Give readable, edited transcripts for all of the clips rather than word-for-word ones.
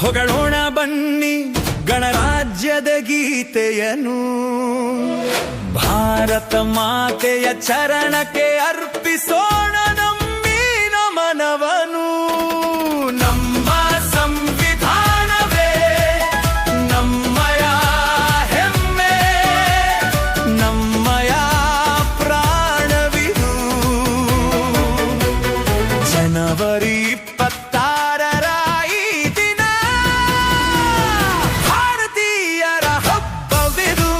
ಹೊಗಳೋಣ ಬನ್ನಿ ಗಣರಾಜ್ಯದ ಗೀತೆಯನ್ನು, ಭಾರತ ಮಾತೆಯ ಚರಣಕ್ಕೆ ಅರ್ಪಿಸೋಣ ನಮ್ಮಿ ನಮನವನು. ನಮ್ಮ ಸಂವಿಧಾನವೇ ನಮ್ಮಯ ಹೆಮ್ಮೆ, ನಮ್ಮಯ ಪ್ರಾಣವಿದು. ಜನವರಿ 26ರ ಈ ದಿನ ಭಾರತೀಯರ ಹಬ್ಬವಿದು.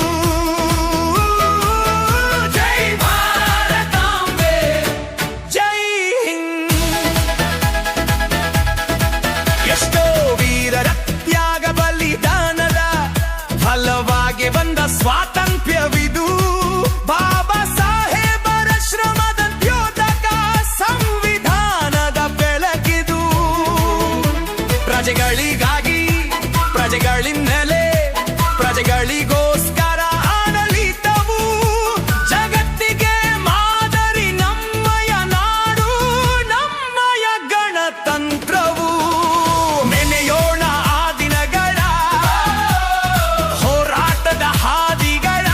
ಜೈ ಭಾರತಾಂಬೆ, ಜೈ ಹಿಂದ್. ಎಷ್ಟೋ ವೀರರ ತ್ಯಾಗ ಬಲಿದಾನದ ಫಲವಾಗಿ ಬಂದ ಸ್ವಾತಂತ್ರ್ಯವಿದು. ಬಾಬಾ ಸಾಹೇಬರ ಶ್ರಮದ ದ್ಯೋತಕ ಸಂವಿಧಾನದ ಬೆಳಕಿದು. ಪ್ರಜೆಗಳಿಗಾಗಿ, ಪ್ರಜೆಗಳಿಂದಲೇ, ಪ್ರಜೆಗಳಿಗೋಸ್ಕರ ಆಡಳಿತವು. ಜಗತ್ತಿಗೆ ಮಾದರಿ ನಮ್ಮಯ ನಾಡು, ನಮ್ಮಯ ಗಣತಂತ್ರವು. ನೆನೆಯೋಣ ಆ ದಿನಗಳ ಹೋರಾಟದ ಹಾದಿಗಳ,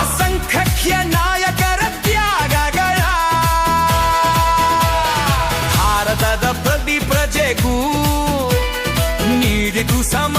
ಅಸಂಖ್ಯ ನಾಯಕರ ತ್ಯಾಗಗಳ. ಭಾರತದ ಪ್ರತಿ ಪ್ರಜೆಗೂ ನೀಡಿತು ಸಮ